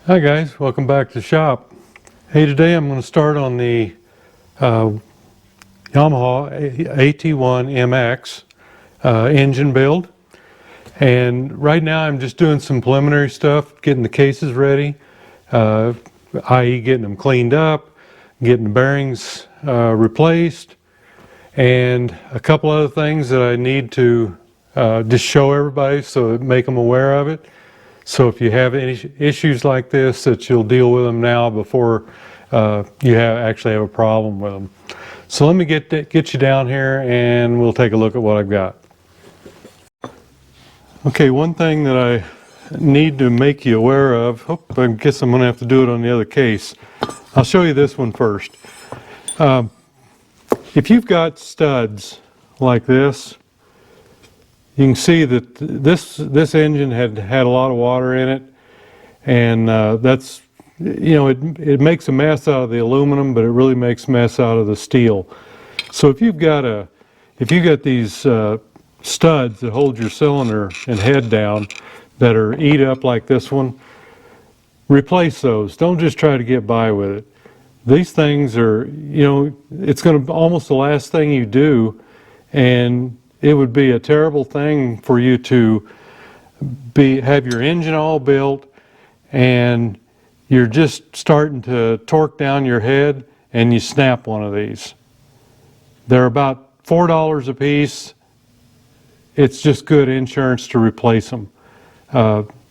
Hi guys, welcome back to the shop. Hey, today I'm going to start on the Yamaha AT-1 MX engine build. And right now I'm just doing some preliminary stuff, getting the cases ready, i.e. getting them cleaned up, getting the bearings replaced, and a couple other things that I need to just show everybody so make them aware of it. So if you have any issues like this, that you'll deal with them now before you actually have a problem with them. So let me get you down here and we'll take a look at what I've got. Okay, one thing that I need to make you aware of, I guess I'm going to have to do it on the other case. I'll show you this one first. If you've got studs like this, you can see that this engine had a lot of water in it, and that's, it makes a mess out of the aluminum, but it really makes a mess out of the steel. So if you've got these studs that hold your cylinder and head down that are eat up like this one, replace those. Don't just try to get by with it. These things are, it's going to almost the last thing you do, and it would be a terrible thing for you to have your engine all built and you're just starting to torque down your head and you snap one of these. They're about $4 a piece. It's just good insurance to replace them,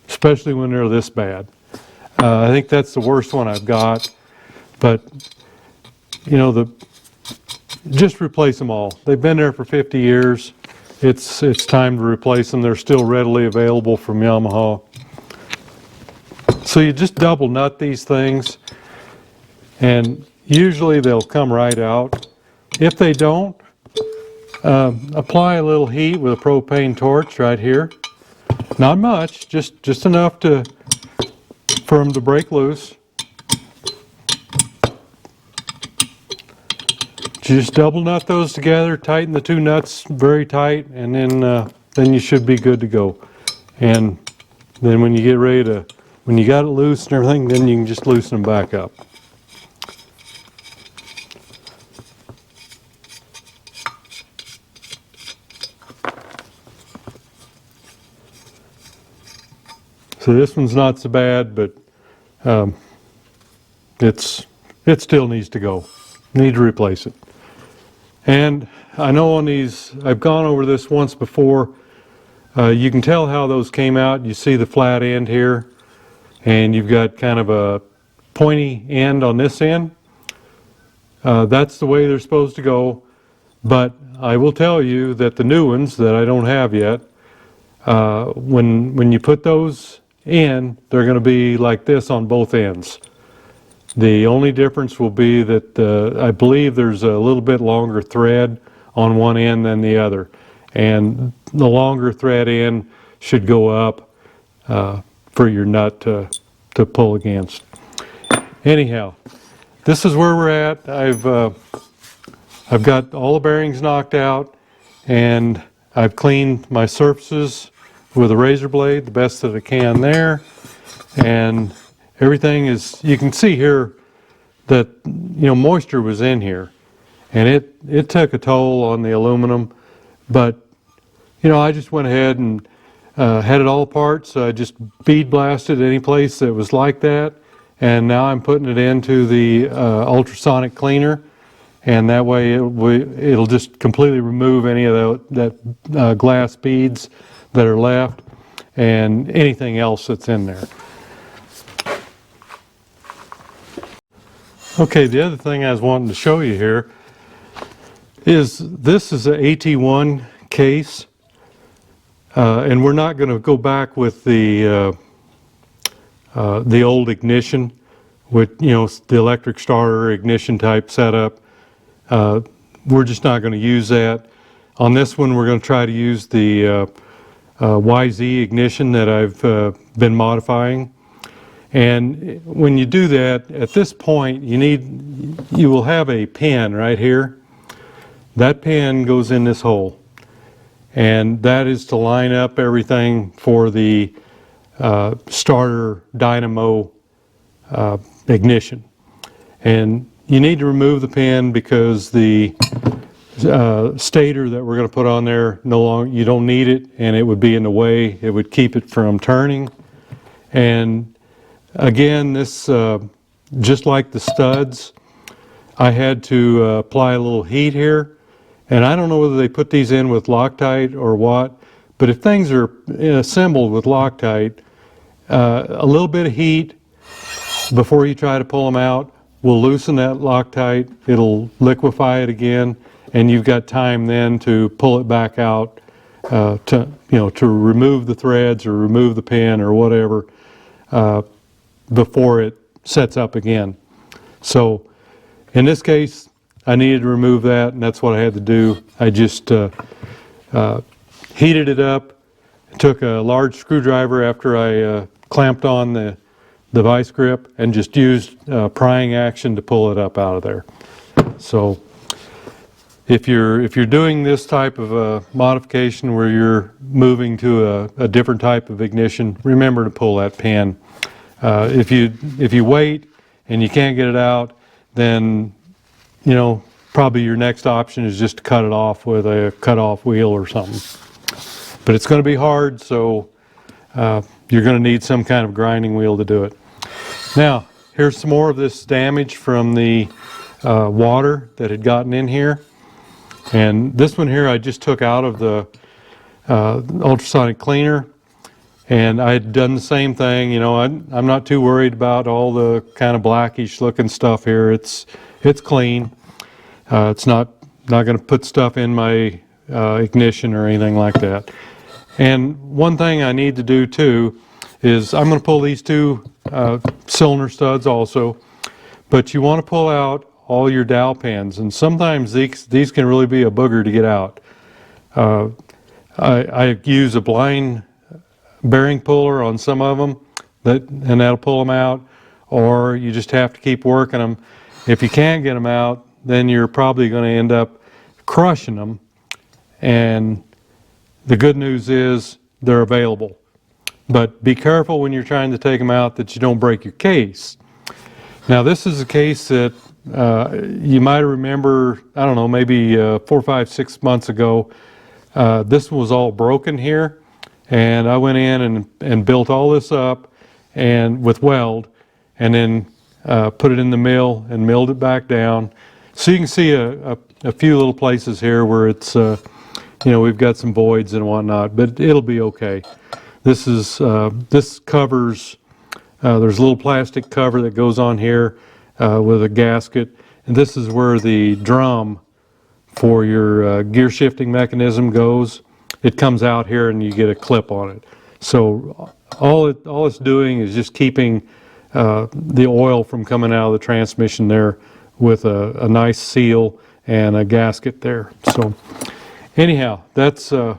especially when they're this bad. I think that's the worst one I've got, but just replace them all. They've been there for 50 years. It's time to replace them. They're still readily available from Yamaha. So you just double nut these things, and usually they'll come right out. If they don't, apply a little heat with a propane torch right here. Not much, just enough for them to break loose. Just double nut those together, tighten the two nuts very tight, and then you should be good to go. And then when you get ready to, when you got it loose and everything, then you can just loosen them back up. So this one's not so bad, but it still needs to go. Need to replace it. And I know on these, I've gone over this once before, you can tell how those came out. You see the flat end here, and you've got kind of a pointy end on this end. That's the way they're supposed to go, but I will tell you that the new ones that I don't have yet, when you put those in, they're going to be like this on both ends. The only difference will be that I believe there's a little bit longer thread on one end than the other, and the longer thread end should go up for your nut to pull against. Anyhow, this is where we're at. I've got all the bearings knocked out, and I've cleaned my surfaces with a razor blade the best that I can there, and everything is, you can see here that moisture was in here, and it took a toll on the aluminum, but I just went ahead and had it all apart, so I just bead blasted any place that was like that, and now I'm putting it into the ultrasonic cleaner, and that way it'll just completely remove any of that glass beads that are left and anything else that's in there. Okay, the other thing I was wanting to show you here is this is an AT-1 case, and we're not going to go back with the old ignition with the electric starter ignition type setup. We're just not going to use that. On this one, we're going to try to use the YZ ignition that I've been modifying. And when you do that, at this point, you will have a pin right here. That pin goes in this hole, and that is to line up everything for the starter dynamo ignition. And you need to remove the pin because the stator that we're going to put on there, no longer, you don't need it, and it would be in the way. It would keep it from turning. And again, this, just like the studs, I had to apply a little heat here. And I don't know whether they put these in with Loctite or what, but if things are assembled with Loctite, a little bit of heat before you try to pull them out will loosen that Loctite. It'll liquefy it again, and you've got time then to pull it back out to remove the threads or remove the pin or whatever before it sets up again. So in this case, I needed to remove that, and that's what I had to do. I just heated it up, took a large screwdriver after I clamped on the vice grip, and just used prying action to pull it up out of there. So if you're doing this type of modification where you're moving to a different type of ignition, remember to pull that pin. If you wait and you can't get it out, then probably your next option is just to cut it off with a cut-off wheel or something. But it's going to be hard, so you're going to need some kind of grinding wheel to do it. Now, here's some more of this damage from the water that had gotten in here. And this one here I just took out of the ultrasonic cleaner, and I had done the same thing. I'm not too worried about all the kind of blackish looking stuff here. It's clean. It's not going to put stuff in my ignition or anything like that. And one thing I need to do too is I'm going to pull these two cylinder studs also, but you want to pull out all your dowel pins, and sometimes these can really be a booger to get out. I use a blind bearing puller on some of them, and that'll pull them out, or you just have to keep working them. If you can't get them out, then you're probably going to end up crushing them, and the good news is they're available. But be careful when you're trying to take them out that you don't break your case. Now this is a case that you might remember, I don't know, maybe 4, 5, 6 months ago. This was all broken here, and I went in and built all this up and with weld, and then put it in the mill and milled it back down. So you can see a few little places here where it's we've got some voids and whatnot, but it'll be okay. This covers, there's a little plastic cover that goes on here with a gasket, and this is where the drum for your gear shifting mechanism goes. It comes out here and you get a clip on it. So all it's doing is just keeping the oil from coming out of the transmission there with a nice seal and a gasket there. So anyhow, that's one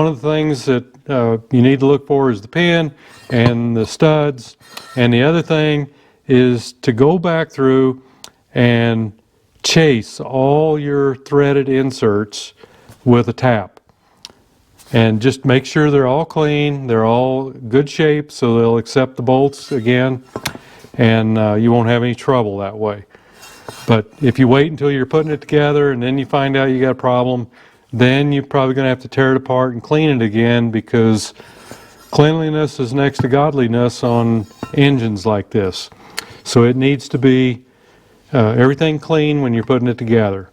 of the things that you need to look for is the pin and the studs. And the other thing is to go back through and chase all your threaded inserts with a tap. And just make sure they're all clean, they're all good shape, so they'll accept the bolts again, and you won't have any trouble that way. But if you wait until you're putting it together and then you find out you got a problem, then you're probably going to have to tear it apart and clean it again, because cleanliness is next to godliness on engines like this. So it needs to be everything clean when you're putting it together.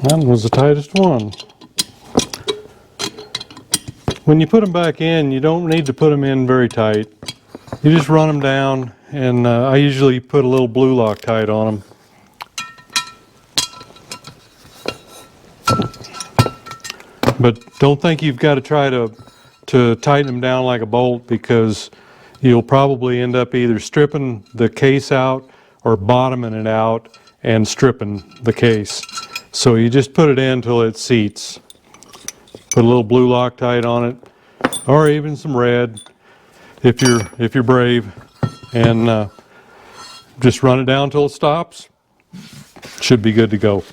That was the tightest one. When you put them back in, you don't need to put them in very tight. You just run them down, and I usually put a little blue Loctite on them. But don't think you've got to try to tighten them down like a bolt, because you'll probably end up either stripping the case out or bottoming it out and stripping the case. So you just put it in until it seats. Put a little blue Loctite on it, or even some red if you're brave, and just run it down until it stops. Should be good to go.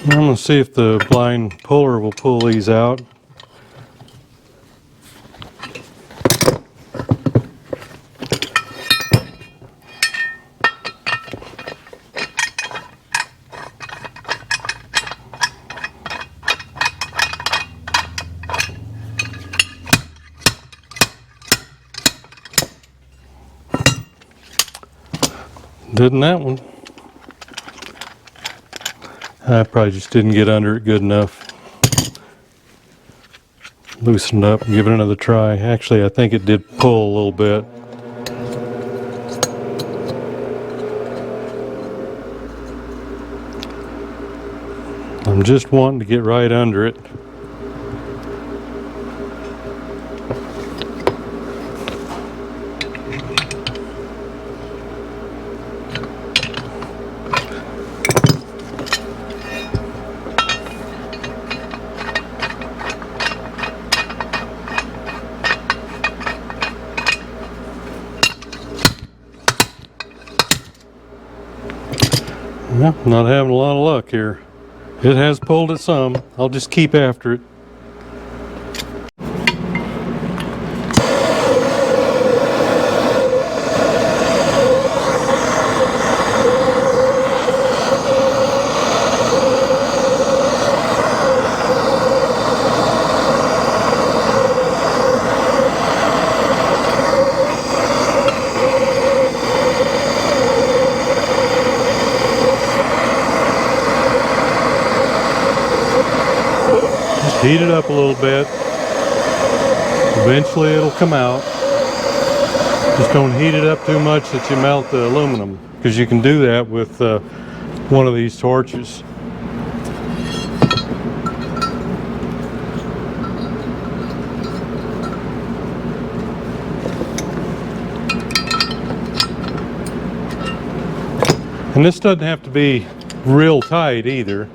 I'm going to see if the blind puller will pull these out. Didn't that one? I probably just didn't get under it good enough. Loosen it up and give it another try. Actually, I think it did pull a little bit. I'm just wanting to get right under it. Well, not having a lot of luck here. It has pulled it some. I'll just keep after it. Heat it up a little bit. Eventually it'll come out. Just don't heat it up too much that you melt the aluminum, because you can do that with one of these torches. And this doesn't have to be real tight either.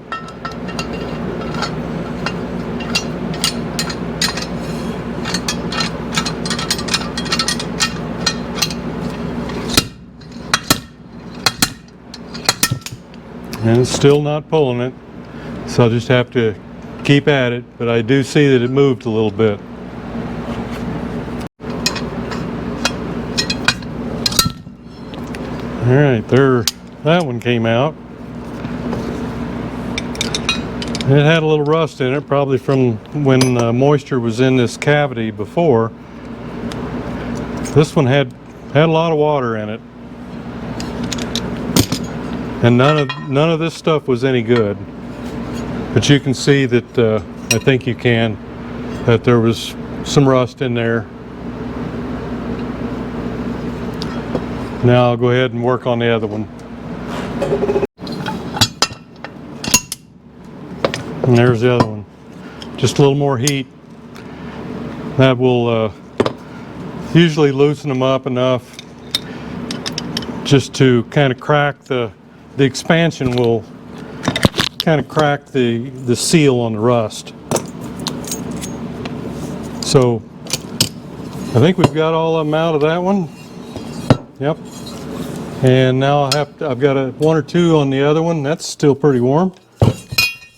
And it's still not pulling it, so I'll just have to keep at it, but I do see that it moved a little bit. Alright, that one came out. It had a little rust in it, probably from when moisture was in this cavity before. This one had a lot of water in it. And none of this stuff was any good. But you can see that, I think you can, that there was some rust in there. Now I'll go ahead and work on the other one. And there's the other one. Just a little more heat. That will usually loosen them up enough just to kind of crack the expansion will kind of crack the seal on the rust. So I think we've got all of them out of that one. Yep. And now I've got one or two on the other one. That's still pretty warm.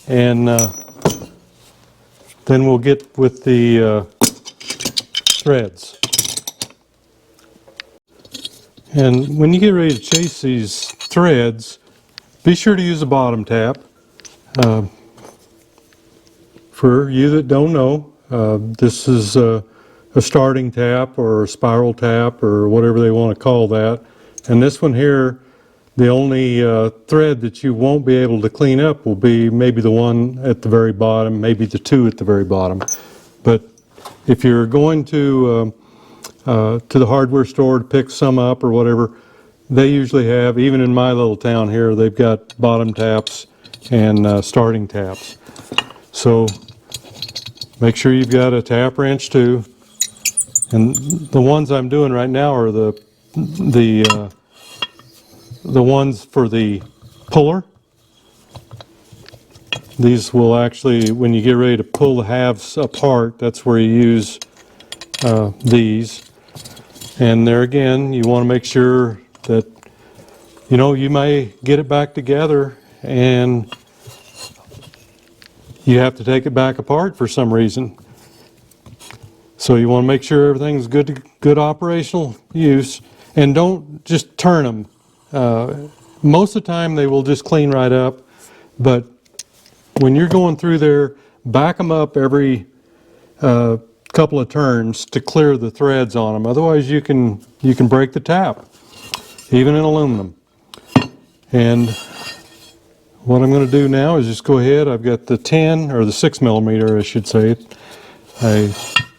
And then we'll get with the threads. And when you get ready to chase these threads, be sure to use a bottom tap. For you that don't know, this is a starting tap or a spiral tap or whatever they want to call that. And this one here, the only thread that you won't be able to clean up will be maybe the one at the very bottom, maybe the two at the very bottom. But if you're going to the hardware store to pick some up or whatever, they usually have, even in my little town here, they've got bottom taps and starting taps. So make sure you've got a tap wrench too. And the ones I'm doing right now are the ones for the puller. these will actually, when you get ready to pull the halves apart, that's where you use these. And there again, you want to make sure that, you know, you may get it back together and you have to take it back apart for some reason. So you want to make sure everything's good operational use, and don't just turn them. Most of the time they will just clean right up, but when you're going through there, back them up every couple of turns to clear the threads on them. Otherwise you can break the tap, even in aluminum. And what I'm going to do now is just go ahead. I've got the 10, or the 6 millimeter I should say. I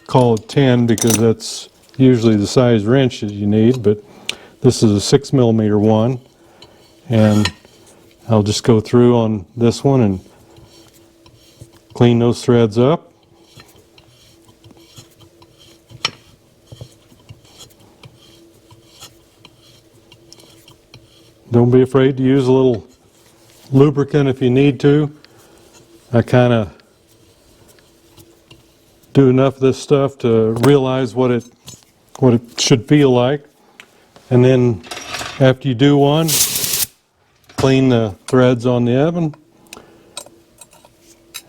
call it 10 because that's usually the size wrench that you need, but this is a 6 millimeter one, and I'll just go through on this one and clean those threads up. Don't be afraid to use a little lubricant if you need to. I kind of do enough of this stuff to realize what it should feel like. And then after you do one, clean the threads on the oven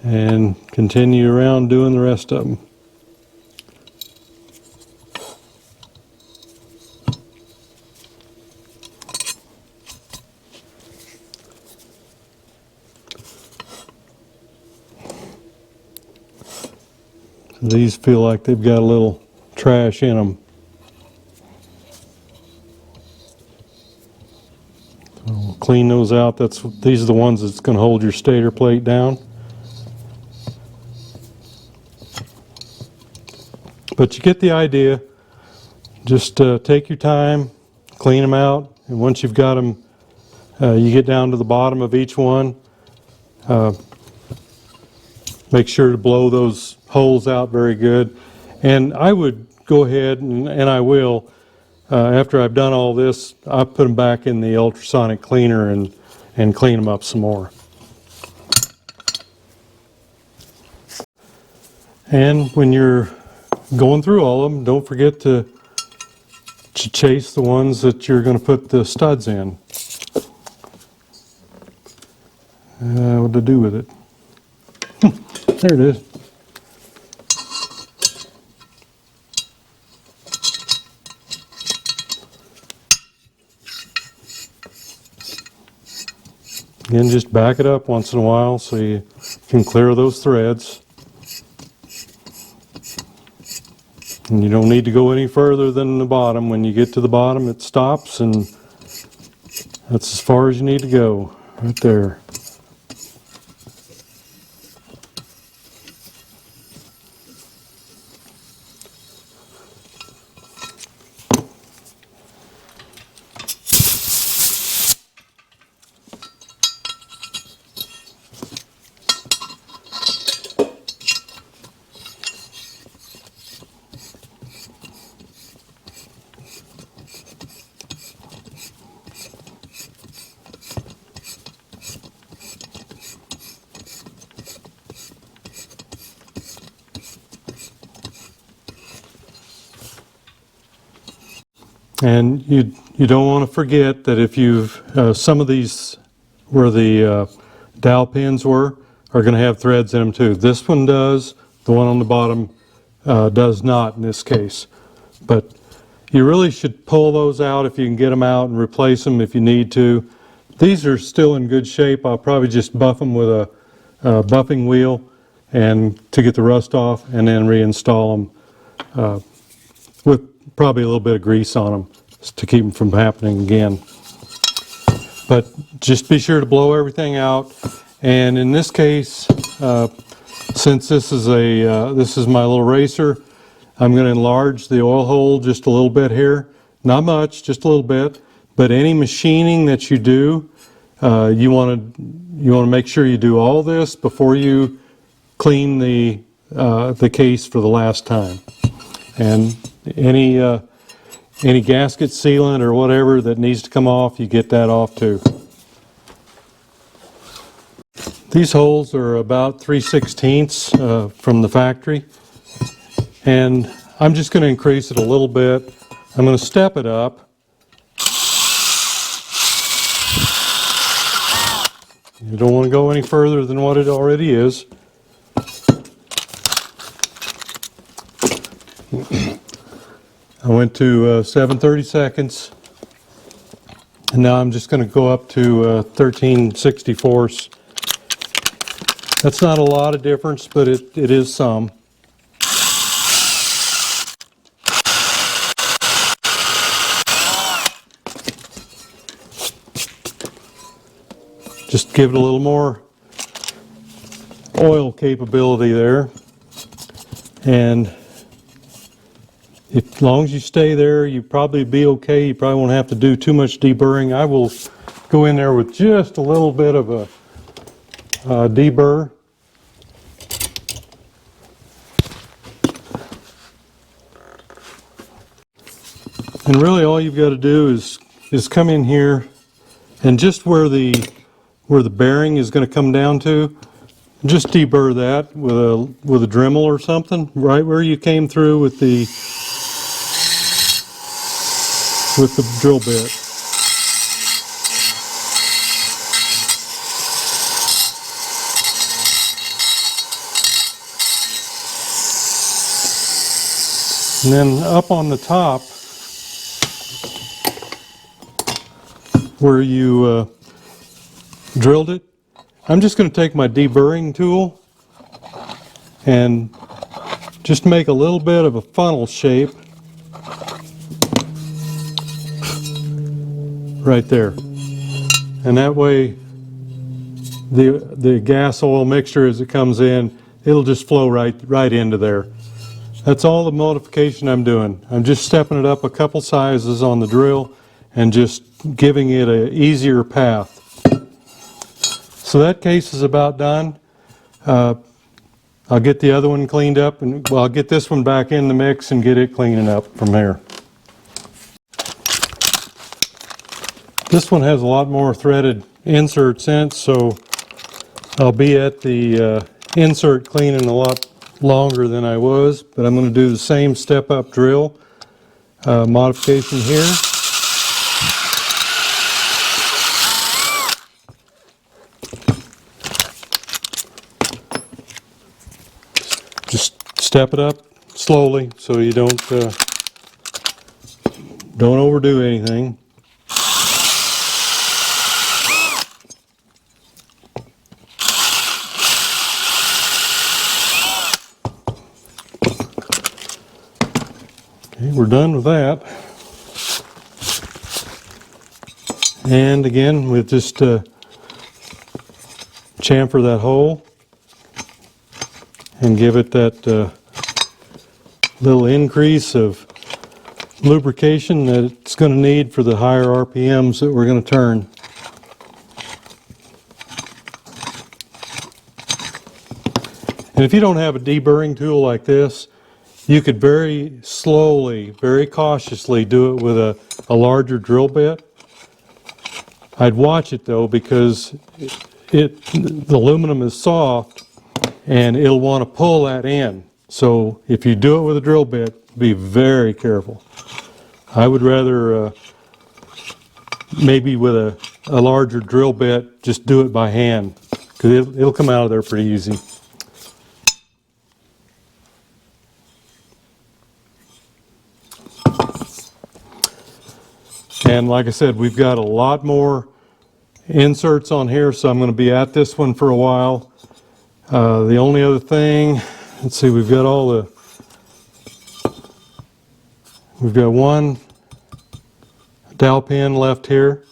and continue around doing the rest of them. These feel like they've got a little trash in them. So we'll clean those out. These are the ones that's going to hold your stator plate down. But you get the idea. Just take your time, clean them out, and once you've got them, you get down to the bottom of each one. Make sure to blow those holes out very good. And I would go ahead, and I will, after I've done all this, I'll put them back in the ultrasonic cleaner and clean them up some more. And when you're going through all of them, don't forget to chase the ones that you're going to put the studs in. What to do with it? There it is. Again, just back it up once in a while so you can clear those threads. And you don't need to go any further than the bottom. When you get to the bottom, it stops, and that's as far as you need to go, right there. And you don't want to forget that if you've, some of these where the dowel pins were are going to have threads in them too. This one does, the one on the bottom does not in this case. But you really should pull those out if you can get them out and replace them if you need to. These are still in good shape. I'll probably just buff them with a buffing wheel and to get the rust off, and then reinstall them with probably a little bit of grease on them to keep them from happening again. But just be sure to blow everything out. And in this case, since this is my little racer, I'm going to enlarge the oil hole just a little bit here. Not much, just a little bit. But any machining that you do, you want to make sure you do all this before you clean the case for the last time. And any gasket sealant or whatever that needs to come off, you get that off too. These holes are about 3/16 from the factory, and I'm just going to increase it a little bit. I'm going to step it up. You don't want to go any further than what it already is. I went to 7/32, and now I'm just going to go up to 13/64. That's not a lot of difference, but it is some. Just give it a little more oil capability there. And as long as you stay there, you probably be okay. You probably won't have to do too much deburring. I will go in there with just a little bit of a deburr. And really all you've got to do is come in here, and just where the bearing is going to come down to, just deburr that with a Dremel or something, right where you came through with the drill bit. And then up on the top, where you drilled it, I'm just going to take my deburring tool and just make a little bit of a funnel shape right there. And that way the gas oil mixture, as it comes in, it'll just flow right into there. That's all the modification I'm doing. I'm just stepping it up a couple sizes on the drill and just giving it an easier path. So that case is about done. I'll get the other one cleaned up, and well, I'll get this one back in the mix and get it cleaning up from there. This one has a lot more threaded inserts in it, so I'll be at the insert cleaning a lot longer than I was, but I'm going to do the same step-up drill modification here. Just step it up slowly so you don't overdo anything. Okay, we're done with that. And again, we'll just chamfer that hole and give it that little increase of lubrication that it's going to need for the higher RPMs that we're going to turn. And if you don't have a deburring tool like this, you could very slowly, very cautiously do it with a larger drill bit. I'd watch it though, because the aluminum is soft and it'll want to pull that in. So if you do it with a drill bit, be very careful. I would rather maybe with a larger drill bit, just do it by hand, because it'll come out of there pretty easy. And like I said, we've got a lot more inserts on here, so I'm going to be at this one for a while. The only other thing, let's see, we've got one dowel pin left here.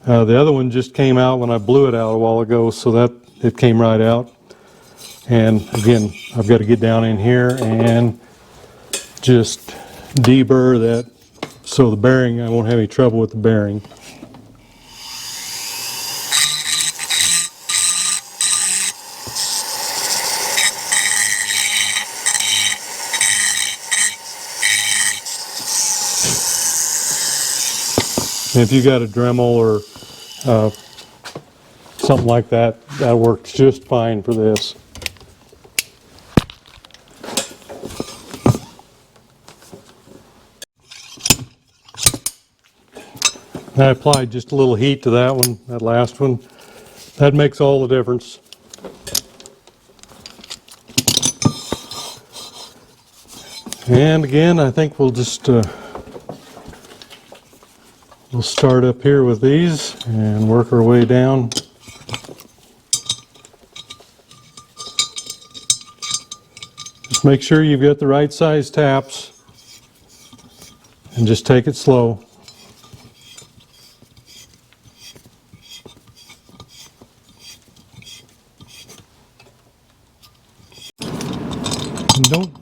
The other one just came out when I blew it out a while ago, so that it came right out. And again, I've got to get down in here and just deburr that, so the bearing, I won't have any trouble with the bearing. And if you got a Dremel or something like that, that works just fine for this. I applied just a little heat to that one, that last one. That makes all the difference. And again, I think we'll just we'll start up here with these and work our way down. Just make sure you've got the right size taps and just take it slow.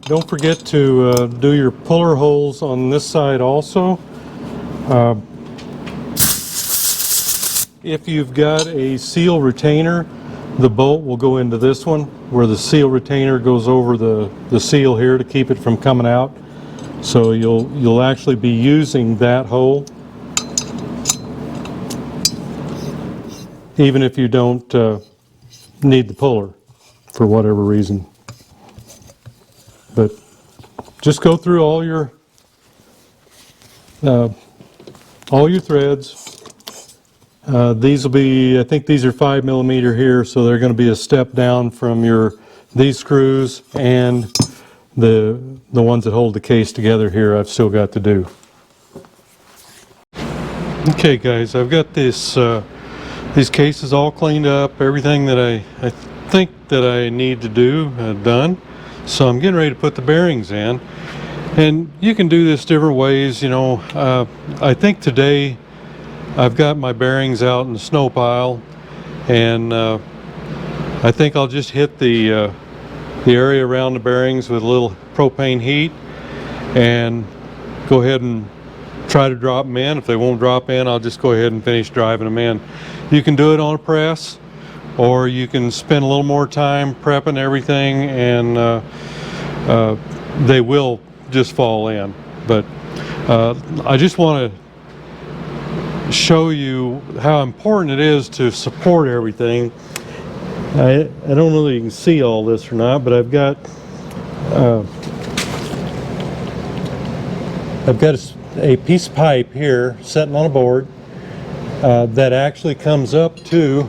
Don't forget to do your puller holes on this side also. If you've got a seal retainer, the bolt will go into this one where the seal retainer goes over the seal here to keep it from coming out. So you'll actually be using that hole even if you don't need the puller for whatever reason. But just go through all your threads. These will be, I think these are 5mm here, so they're going to be a step down from these screws and the ones that hold the case together here. I've still got to do. Okay, guys, I've got these cases all cleaned up. Everything that I think that I need to do done. So I'm getting ready to put the bearings in, and you can do this different ways. You know, I think today I've got my bearings out in the snow pile, and I think I'll just hit the area around the bearings with a little propane heat and go ahead and try to drop them in. If they won't drop in, I'll just go ahead and finish driving them in. You can do it on a press, or you can spend a little more time prepping everything, and they will just fall in. But I just want to show you how important it is to support everything. I don't know if you can see all this or not, but I've got a piece of pipe here sitting on a board that actually comes up to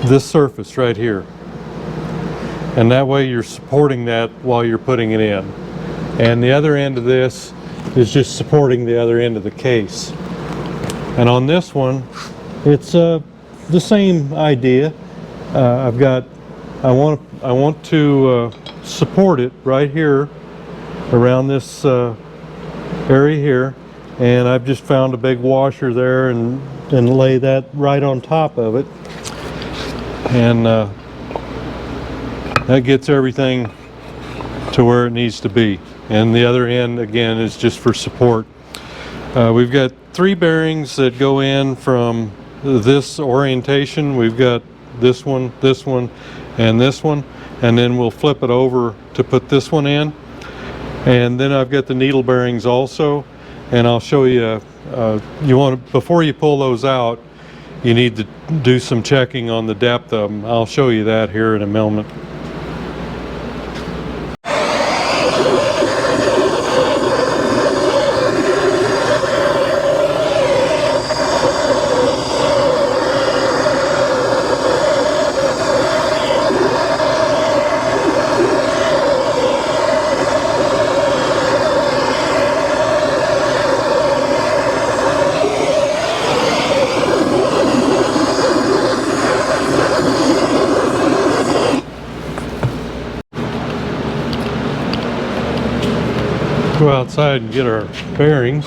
this surface right here, and that way you're supporting that while you're putting it in, and the other end of this is just supporting the other end of the case. And on this one, it's the same idea. I want to support it right here around this area here, and I've just found a big washer there and lay that right on top of it. And that gets everything to where it needs to be. And the other end, again, is just for support. We've got 3 bearings that go in from this orientation. We've got this one, and this one. And then we'll flip it over to put this one in. And then I've got the needle bearings also. And I'll show you, before you pull those out, you need to do some checking on the depth of them. I'll show you that here in a moment. Go outside and get our bearings.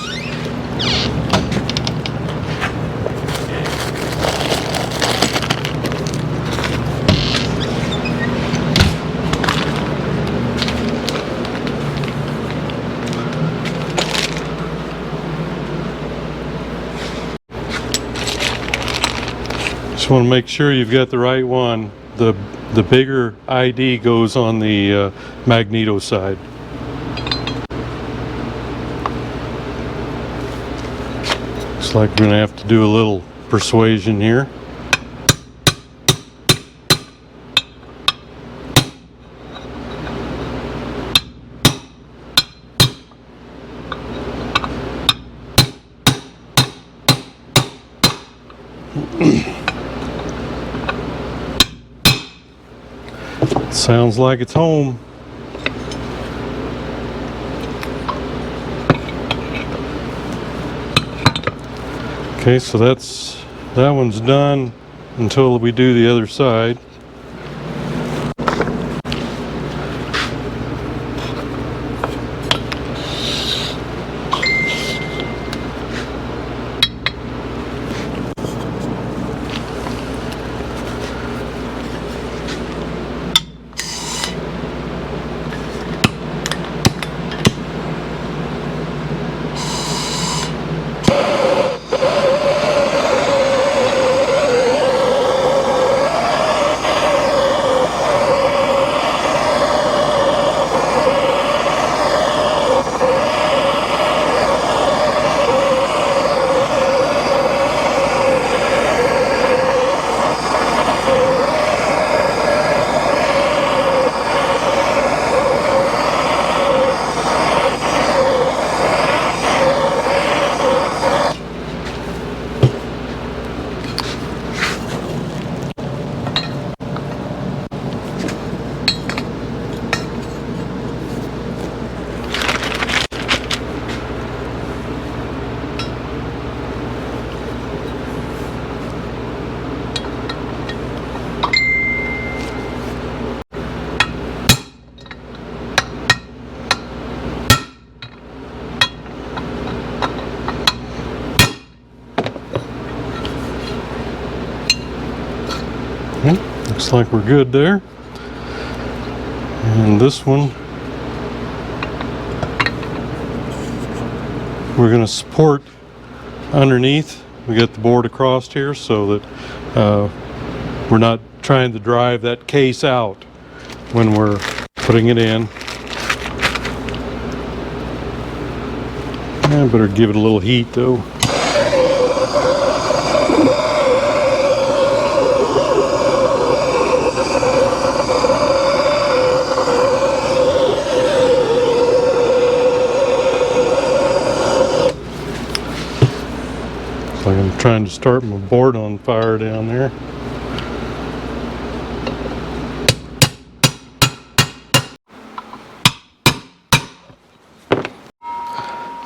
Just want to make sure you've got the right one. The bigger ID goes on the magneto side. Looks like we're going to have to do a little persuasion here. Sounds like it's home. Okay, so that one's done until we do the other side. Looks like we're good there. And this one, we're going to support underneath. We got the board across here so that we're not trying to drive that case out when we're putting it in. I better give it a little heat though. Like I'm trying to start my board on fire down there.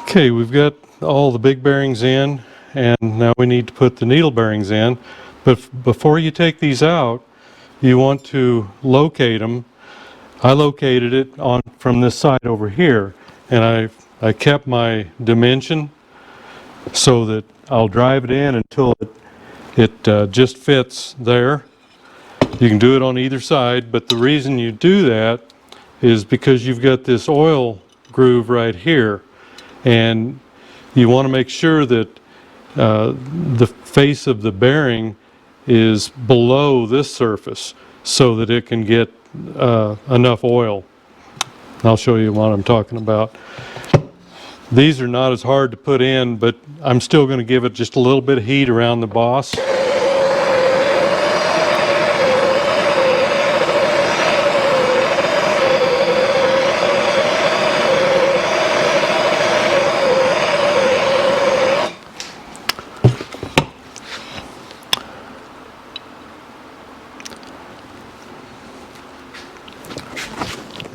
Okay, we've got all the big bearings in, and now we need to put the needle bearings in. But before you take these out, you want to locate them. I located it from this side over here, and I kept my dimension so that I'll drive it in until it just fits there. You can do it on either side, but the reason you do that is because you've got this oil groove right here, and you want to make sure that the face of the bearing is below this surface so that it can get enough oil. I'll show you what I'm talking about. These are not as hard to put in, but I'm still going to give it just a little bit of heat around the boss.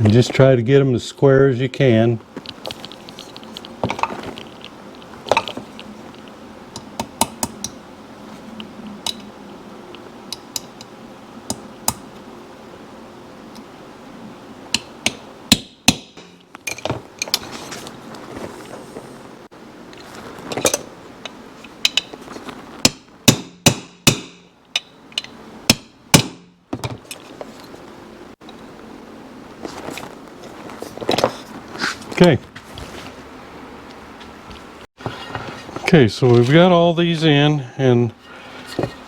And just try to get them as square as you can. Okay. Okay, so we've got all these in, and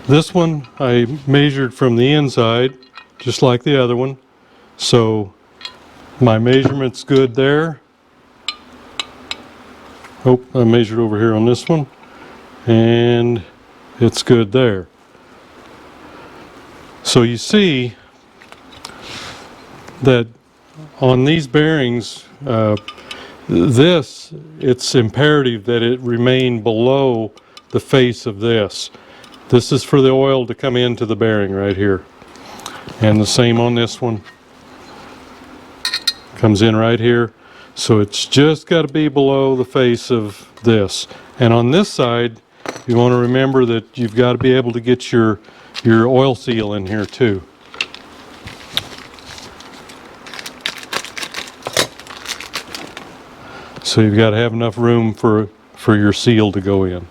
this one I measured from the inside, just like the other one. So my measurement's good there. Oh, I measured over here on this one, and it's good there. So you see that on these bearings, it's imperative that it remain below the face of this. This is for the oil to come into the bearing right here. And the same on this one. Comes in right here. So it's just got to be below the face of this. And on this side, you want to remember that you've got to be able to get your oil seal in here too. So you've got to have enough room for your seal to go in.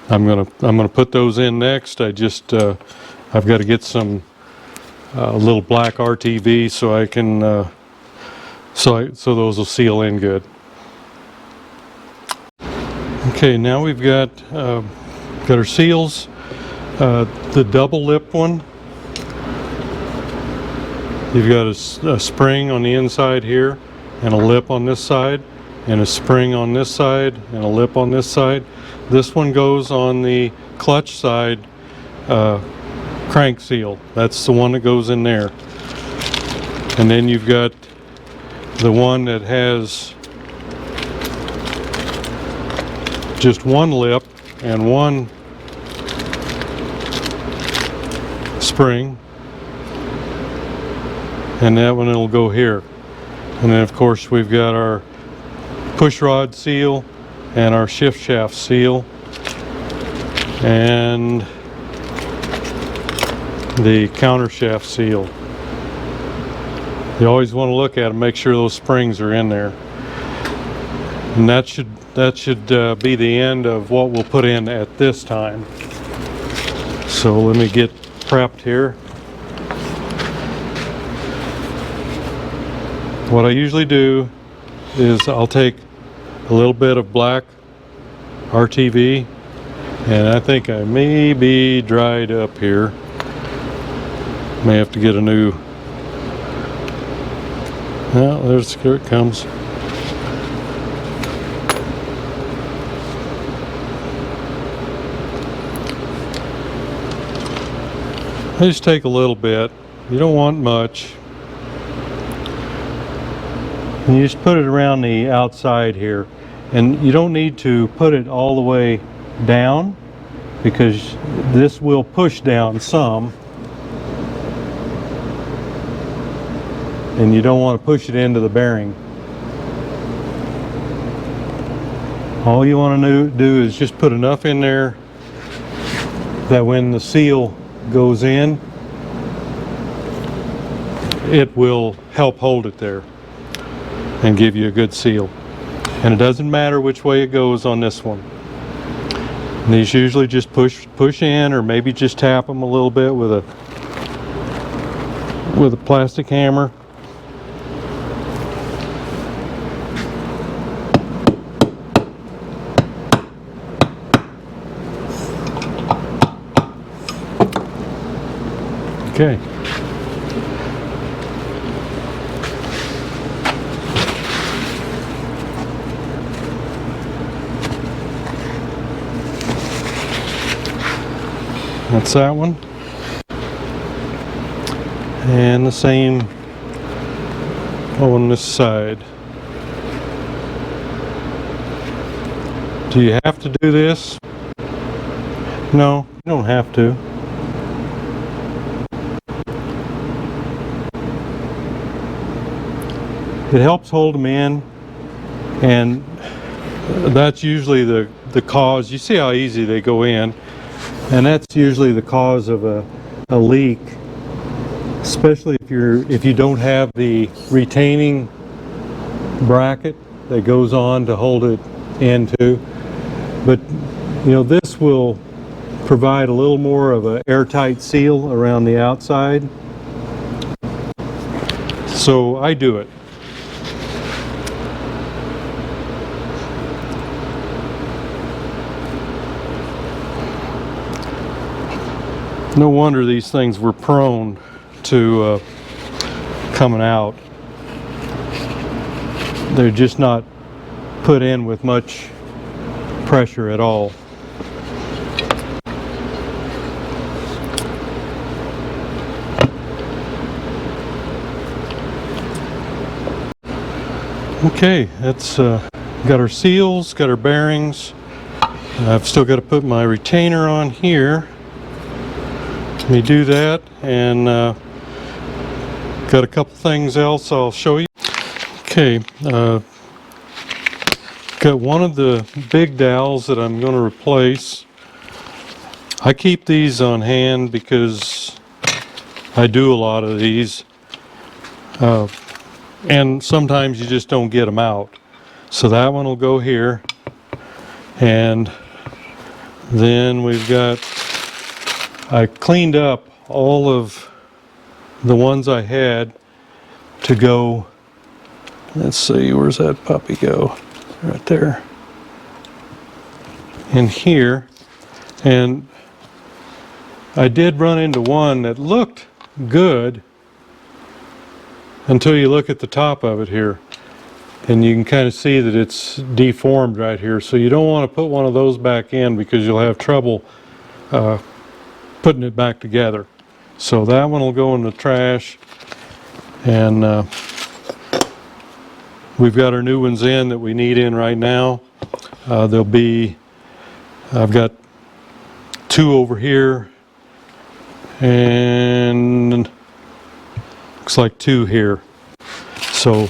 I'm gonna put those in next. I've got to get some little black RTV so I can so those will seal in good. Okay, now we've got our seals. The double lip one. You've got a spring on the inside here, and a lip on this side, and a spring on this side, and a lip on this side. This one goes on the clutch side crank seal. That's the one that goes in there. And then you've got the one that has just one lip and one spring, and that one will go here. And then of course we've got our push rod seal and our shift shaft seal and the counter shaft seal. You always want to look at them, make sure those springs are in there. And that should be the end of what we'll put in at this time. So let me get prepped here. What I usually do is I'll take a little bit of black RTV, and I think I may be dried up here. May have to get a new. Well, here it comes. I just take a little bit. You don't want much. And you just put it around the outside here. And you don't need to put it all the way down, because this will push down some. And you don't want to push it into the bearing. All you want to do is just put enough in there that when the seal goes in, it will help hold it there and give you a good seal. And it doesn't matter which way it goes on this one. And these usually just push in, or maybe just tap them a little bit with a plastic hammer. Okay. That's that one. And the same on this side. Do you have to do this? No, you don't have to. It helps hold them in, and that's usually the cause. You see how easy they go in, and that's usually the cause of a leak, especially if you don't have the retaining bracket that goes on to hold it into. But you know, this will provide a little more of an airtight seal around the outside. So I do it. No wonder these things were prone to coming out. They're just not put in with much pressure at all. Okay, that's got our seals, got our bearings. I've still got to put my retainer on here. Let me do that, and got a couple things else I'll show you. Okay, got one of the big dowels that I'm going to replace. I keep these on hand because I do a lot of these, and sometimes you just don't get them out. So that one will go here, and then we've got, I cleaned up all of the ones I had to go. Let's see, where's that puppy go? Right there. In here. And I did run into one that looked good until you look at the top of it here. And you can kind of see that it's deformed right here. So you don't want to put one of those back in because you'll have trouble putting it back together. So that one will go in the trash. And we've got our new ones in that we need in right now. There'll be, I've got two over here, and looks like two here. So,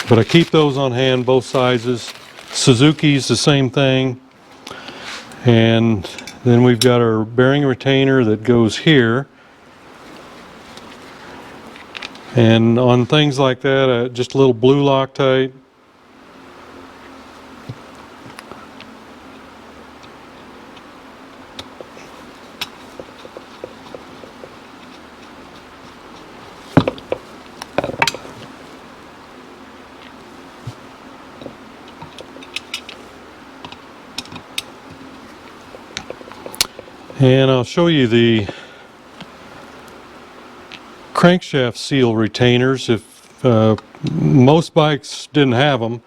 but I keep those on hand, both sizes. Suzuki's the same thing. And then we've got our bearing retainer that goes here. And on things like that, just a little blue Loctite. And I'll show you the crankshaft seal retainers. If most bikes didn't have them,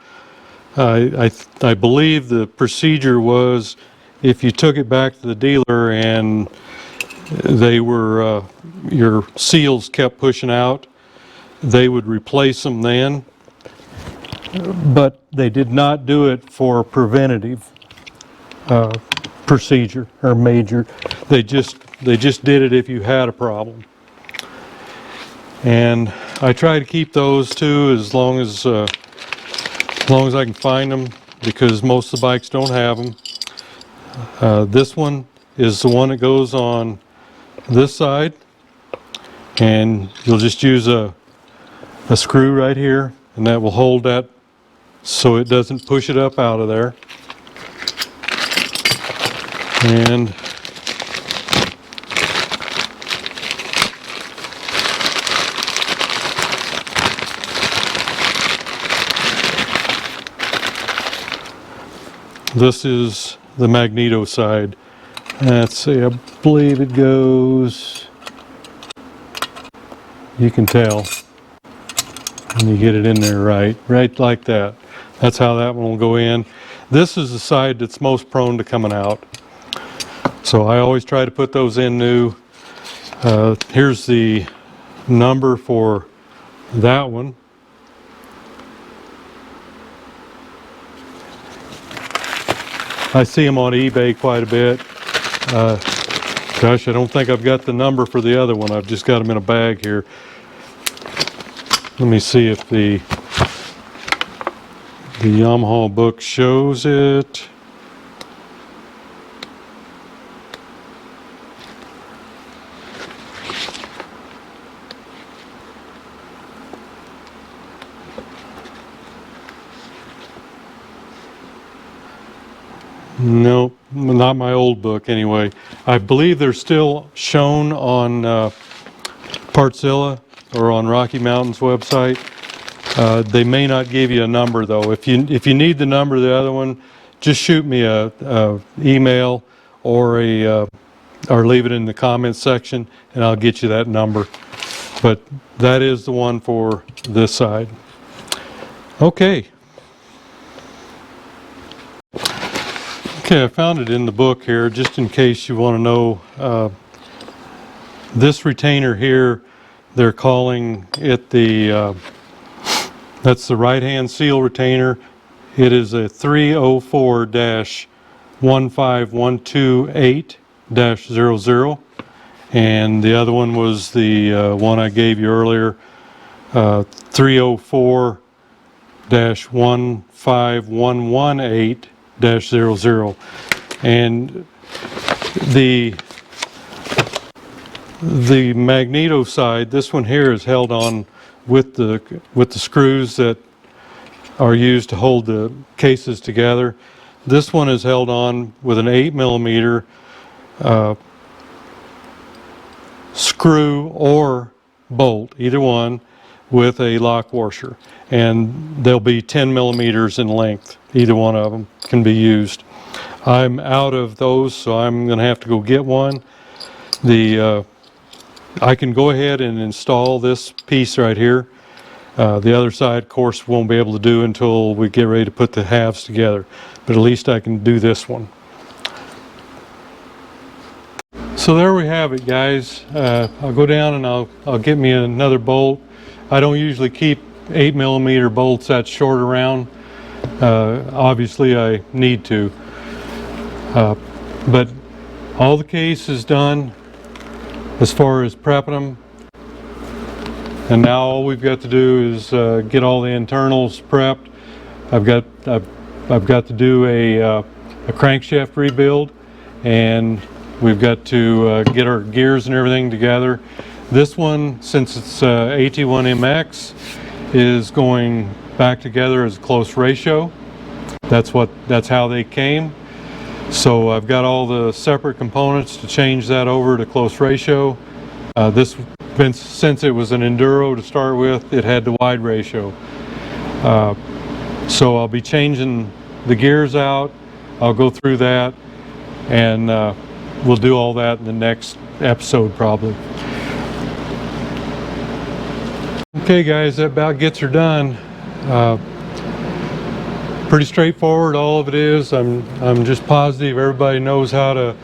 I believe the procedure was if you took it back to the dealer and they were your seals kept pushing out, they would replace them then. But they did not do it for preventative procedure or major. They just did it if you had a problem. And I try to keep those too as long as I can find them, because most of the bikes don't have them. This one is the one that goes on this side, and you'll just use a screw right here, and that will hold that so it doesn't push it up out of there. And this is the magneto side. Let's see, I believe it goes, you can tell when you get it in there right like that. That's how that one will go in. This is the side that's most prone to coming out. So I always try to put those in new. Here's the number for that one. I see them on eBay quite a bit. Gosh, I don't think I've got the number for the other one. I've just got them in a bag here. Let me see if the Yamaha book shows it. Nope, not my old book anyway. I believe they're still shown on Partzilla or on Rocky Mountain's website. They may not give you a number though. If you need the number of the other one, just shoot me a email or or leave it in the comments section, and I'll get you that number. But that is the one for this side. Okay. Okay, I found it in the book here, just in case you want to know. This retainer here, they're calling it the, that's the right-hand seal retainer. It is a 304-15128-00, and the other one was the one I gave you earlier, 304 MX-15118-00. And the magneto side, this one here, is held on with the screws that are used to hold the cases together. This one is held on with an 8mm screw or bolt, either one, with a lock washer, and they'll be 10mm in length. Either one of them can be used. I'm out of those, so I'm going to have to go get one. I can go ahead and install this piece right here. The other side, of course, won't be able to do until we get ready to put the halves together, but at least I can do this one. So there we have it, guys. I'll go down and I'll get me another bolt. I don't usually keep 8mm bolts that short around. Obviously I need to. But all the case is done as far as prepping them. And now all we've got to do is get all the internals prepped. I've got to do a crankshaft rebuild, and we've got to get our gears and everything together. This one, since it's AT-1 MX, is going back together as a close ratio. That's how they came. So I've got all the separate components to change that over to close ratio. Since it was an enduro to start with, it had the wide ratio. So I'll be changing the gears out. I'll go through that, and we'll do all that in the next episode probably. Okay guys, that about gets her done. Pretty straightforward, all of it is. I'm just positive everybody knows how to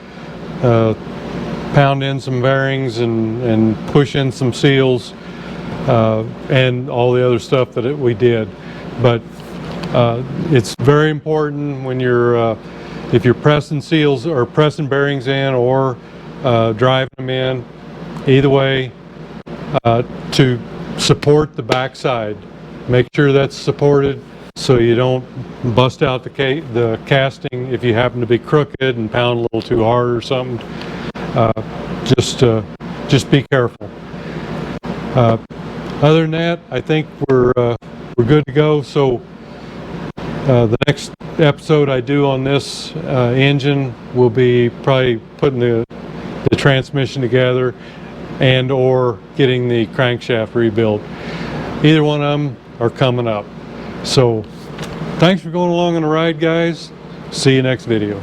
pound in some bearings and push in some seals and all the other stuff that we did. But it's very important when you're if you're pressing seals or pressing bearings in or driving them in, either way, to support the backside. Make sure that's supported so you don't bust out the casting if you happen to be crooked and pound a little too hard or something. Just be careful. Other than that, I think we're good to go. So the next episode I do on this engine will be probably putting the transmission together and or getting the crankshaft rebuilt. Either one of them are coming up. So thanks for going along on the ride, guys. See you next video.